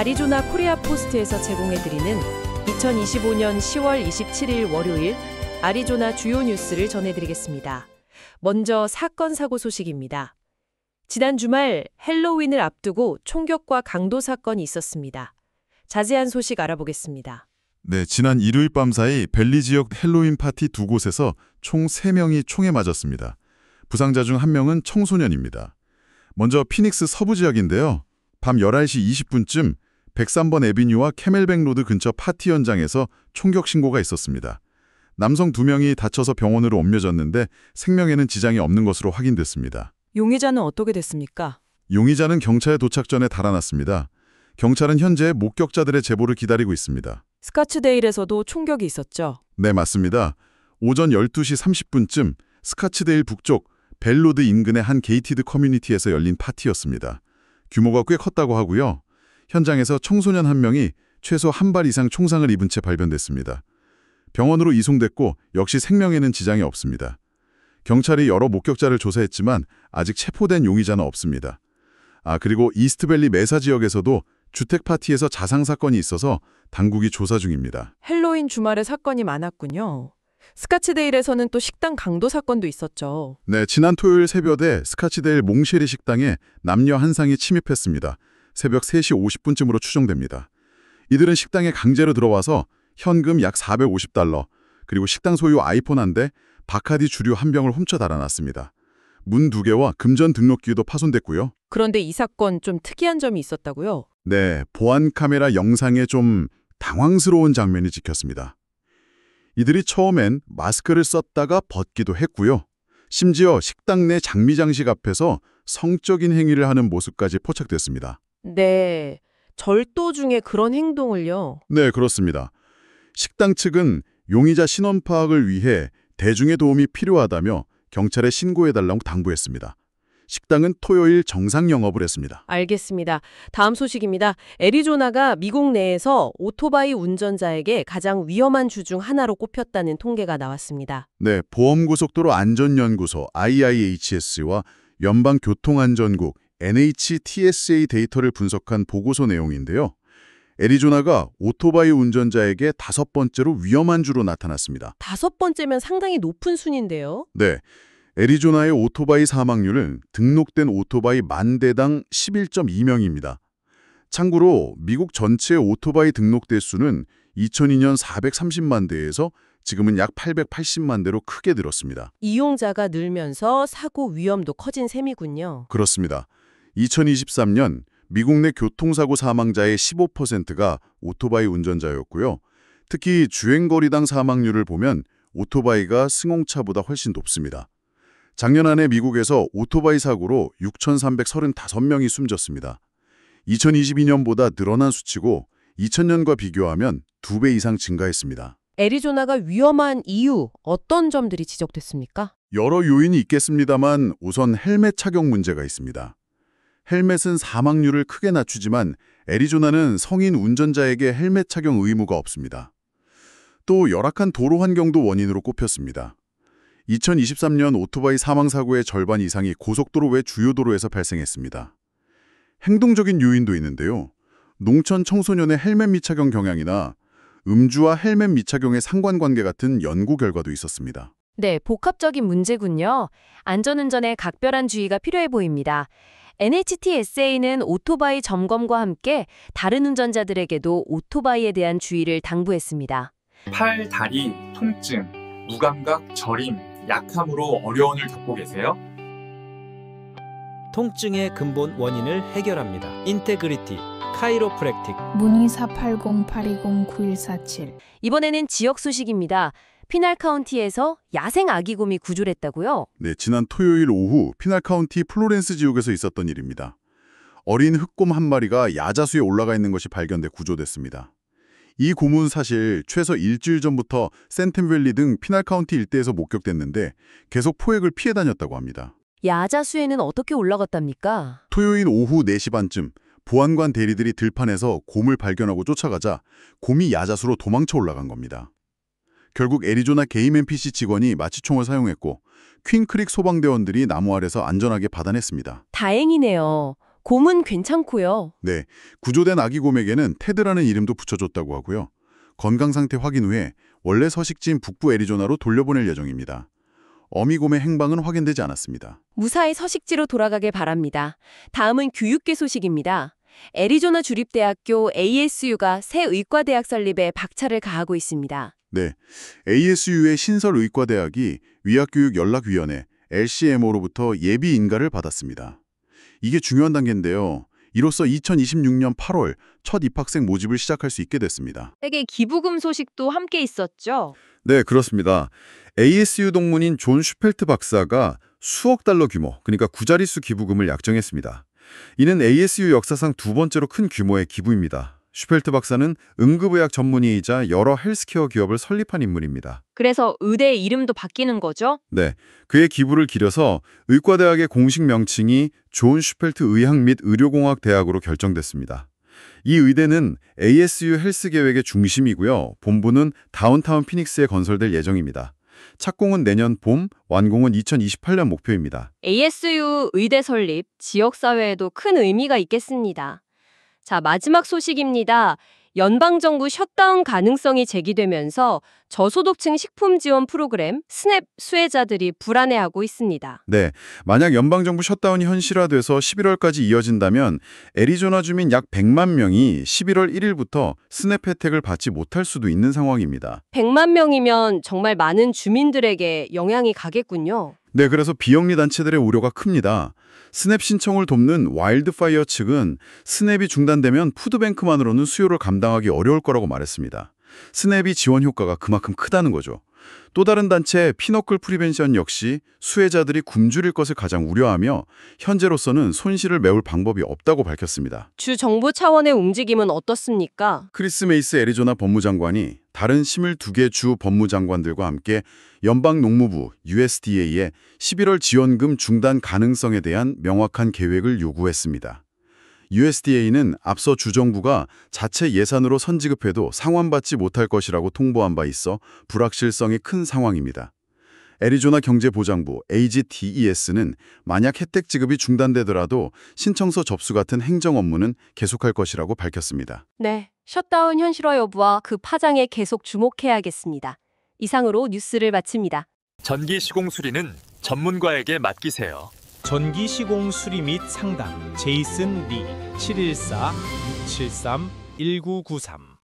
아리조나 코리아 포스트에서 제공해드리는 2025년 10월 27일 월요일 아리조나 주요 뉴스를 전해드리겠습니다. 먼저 사건 사고 소식입니다. 지난 주말 헬로윈을 앞두고 총격과 강도 사건이 있었습니다. 자세한 소식 알아보겠습니다. 네, 지난 일요일 밤 사이 벨리 지역 헬로윈 파티 두 곳에서 총 3명이 총에 맞았습니다. 부상자 중 1명은 청소년입니다. 먼저 피닉스 서부 지역인데요. 밤 11시 20분쯤 103번 애비뉴와 캐멜백 로드 근처 파티 현장에서 총격 신고가 있었습니다. 남성 2명이 다쳐서 병원으로 옮겨졌는데 생명에는 지장이 없는 것으로 확인됐습니다. 용의자는 어떻게 됐습니까? 용의자는 경찰에 도착 전에 달아났습니다. 경찰은 현재 목격자들의 제보를 기다리고 있습니다. 스카츠데일에서도 총격이 있었죠. 네, 맞습니다. 오전 12시 30분쯤 스카츠데일 북쪽 벨로드 인근의 한 게이티드 커뮤니티에서 열린 파티였습니다. 규모가 꽤 컸다고 하고요. 현장에서 청소년 1명이 최소 1발 이상 총상을 입은 채 발견됐습니다. 병원으로 이송됐고 역시 생명에는 지장이 없습니다. 경찰이 여러 목격자를 조사했지만 아직 체포된 용의자는 없습니다. 그리고 이스트밸리 메사 지역에서도 주택 파티에서 자상 사건이 있어서 당국이 조사 중입니다. 헬로윈 주말에 사건이 많았군요. 스카츠데일에서는 또 식당 강도 사건도 있었죠. 네, 지난 토요일 새벽에 스카츠데일 몽쉐리 식당에 남녀 한 쌍이 침입했습니다. 새벽 3시 50분쯤으로 추정됩니다. 이들은 식당에 강제로 들어와서 현금 약 $450, 그리고 식당 소유 아이폰 1대, 바카디 주류 1병을 훔쳐 달아났습니다. 문 2개와 금전 등록기도 파손됐고요. 그런데 이 사건 좀 특이한 점이 있었다고요? 네, 보안 카메라 영상에 좀 당황스러운 장면이 찍혔습니다. 이들이 처음엔 마스크를 썼다가 벗기도 했고요. 심지어 식당 내 장미장식 앞에서 성적인 행위를 하는 모습까지 포착됐습니다. 네, 절도 중에 그런 행동을요? 네, 그렇습니다. 식당 측은 용의자 신원 파악을 위해 대중의 도움이 필요하다며 경찰에 신고해달라고 당부했습니다. 식당은 토요일 정상 영업을 했습니다. 알겠습니다. 다음 소식입니다. 애리조나가 미국 내에서 오토바이 운전자에게 가장 위험한 주 중 하나로 꼽혔다는 통계가 나왔습니다. 네, 보험고속도로 안전연구소 IIHS와 연방교통안전국 NHTSA 데이터를 분석한 보고서 내용인데요. 애리조나가 오토바이 운전자에게 5번째로 위험한 주로 나타났습니다. 5번째면 상당히 높은 순인데요. 네, 애리조나의 오토바이 사망률은 등록된 오토바이 10,000대당 11.2명입니다. 참고로 미국 전체 오토바이 등록 대수는 2002년 430만 대에서 지금은 약 880만 대로 크게 늘었습니다. 이용자가 늘면서 사고 위험도 커진 셈이군요. 그렇습니다. 2023년 미국 내 교통사고 사망자의 15%가 오토바이 운전자였고요. 특히 주행거리당 사망률을 보면 오토바이가 승용차보다 훨씬 높습니다. 작년 한 해 미국에서 오토바이 사고로 6,335명이 숨졌습니다. 2022년보다 늘어난 수치고 2000년과 비교하면 2배 이상 증가했습니다. 애리조나가 위험한 이유, 어떤 점들이 지적됐습니까? 여러 요인이 있겠습니다만 우선 헬멧 착용 문제가 있습니다. 헬멧은 사망률을 크게 낮추지만 애리조나는 성인 운전자에게 헬멧 착용 의무가 없습니다. 또 열악한 도로 환경도 원인으로 꼽혔습니다. 2023년 오토바이 사망사고의 절반 이상이 고속도로 외 주요 도로에서 발생했습니다. 행동적인 요인도 있는데요. 농촌 청소년의 헬멧 미착용 경향이나 음주와 헬멧 미착용의 상관관계 같은 연구 결과도 있었습니다. 네, 복합적인 문제군요. 안전운전에 각별한 주의가 필요해 보입니다. NHTSA는 오토바이 점검과 함께 다른 운전자들에게도 오토바이에 대한 주의를 당부했습니다. 팔, 다리, 통증, 무감각, 저림, 약함으로 어려움을 겪고 계세요? 통증의 근본 원인을 해결합니다. 인테그리티, 카이로프랙틱. 문의 480-820-9147. 이번에는 지역 소식입니다. 피날 카운티에서 야생 아기곰이 구조했다고요? 네, 지난 토요일 오후 피날 카운티 플로렌스 지역에서 있었던 일입니다. 어린 흑곰 한 마리가 야자수에 올라가 있는 것이 발견돼 구조됐습니다. 이 곰은 사실 최소 일주일 전부터 센템밸리 등 피날 카운티 일대에서 목격됐는데 계속 포획을 피해 다녔다고 합니다. 야자수에는 어떻게 올라갔답니까? 토요일 오후 4시 반쯤 보안관 대리들이 들판에서 곰을 발견하고 쫓아가자 곰이 야자수로 도망쳐 올라간 겁니다. 결국 애리조나 게임 NPC 직원이 마취총을 사용했고 퀸크릭 소방대원들이 나무 아래서 안전하게 받아냈습니다. 다행이네요. 곰은 괜찮고요. 네, 구조된 아기 곰에게는 테드라는 이름도 붙여줬다고 하고요. 건강 상태 확인 후에 원래 서식지인 북부 애리조나로 돌려보낼 예정입니다. 어미곰의 행방은 확인되지 않았습니다. 무사히 서식지로 돌아가길 바랍니다. 다음은 교육계 소식입니다. 애리조나 주립대학교 ASU가 새 의과대학 설립에 박차를 가하고 있습니다. 네, ASU의 신설의과대학이 위학교육연락위원회 LCMO로부터 예비 인가를 받았습니다. 이게 중요한 단계인데요. 이로써 2026년 8월 첫 입학생 모집을 시작할 수 있게 됐습니다. 세계 기부금 소식도 함께 있었죠. 네, 그렇습니다. ASU 동문인 존 슈펠트 박사가 수억 달러 규모, 그러니까 구자릿수 기부금을 약정했습니다. 이는 ASU 역사상 두 번째로 큰 규모의 기부입니다. 슈펠트 박사는 응급의학 전문의이자 여러 헬스케어 기업을 설립한 인물입니다. 그래서 의대의 이름도 바뀌는 거죠? 네, 그의 기부를 기려서 의과대학의 공식 명칭이 존 슈펠트 의학 및 의료공학 대학으로 결정됐습니다. 이 의대는 ASU 헬스 계획의 중심이고요. 본부는 다운타운 피닉스에 건설될 예정입니다. 착공은 내년 봄, 완공은 2028년 목표입니다. ASU 의대 설립, 지역사회에도 큰 의미가 있겠습니다. 자, 마지막 소식입니다. 연방정부 셧다운 가능성이 제기되면서 저소득층 식품 지원 프로그램 스냅 수혜자들이 불안해하고 있습니다. 네, 만약 연방정부 셧다운이 현실화돼서 11월까지 이어진다면 애리조나 주민 약 100만 명이 11월 1일부터 스냅 혜택을 받지 못할 수도 있는 상황입니다. 100만 명이면 정말 많은 주민들에게 영향이 가겠군요. 네, 그래서 비영리 단체들의 우려가 큽니다. 스냅 신청을 돕는 와일드파이어 측은 스냅이 중단되면 푸드뱅크만으로는 수요를 감당하기 어려울 거라고 말했습니다. 스냅이 지원 효과가 그만큼 크다는 거죠. 또 다른 단체 피너클 프리벤션 역시 수혜자들이 굶주릴 것을 가장 우려하며 현재로서는 손실을 메울 방법이 없다고 밝혔습니다. 주 정부 차원의 움직임은 어떻습니까? 크리스 메이스 애리조나 법무장관이 다른 22개 주 법무장관들과 함께 연방농무부 USDA에 11월 지원금 중단 가능성에 대한 명확한 계획을 요구했습니다. USDA는 앞서 주정부가 자체 예산으로 선지급해도 상환받지 못할 것이라고 통보한 바 있어 불확실성이 큰 상황입니다. 애리조나 경제보장부 AGTES는 만약 혜택 지급이 중단되더라도 신청서 접수 같은 행정 업무는 계속할 것이라고 밝혔습니다. 네, 셧다운 현실화 여부와 그 파장에 계속 주목해야겠습니다. 이상으로 뉴스를 마칩니다. 전기 시공 수리는 전문가에게 맡기세요. 전기 시공 수리 및 상담 제이슨 리 714-673-1993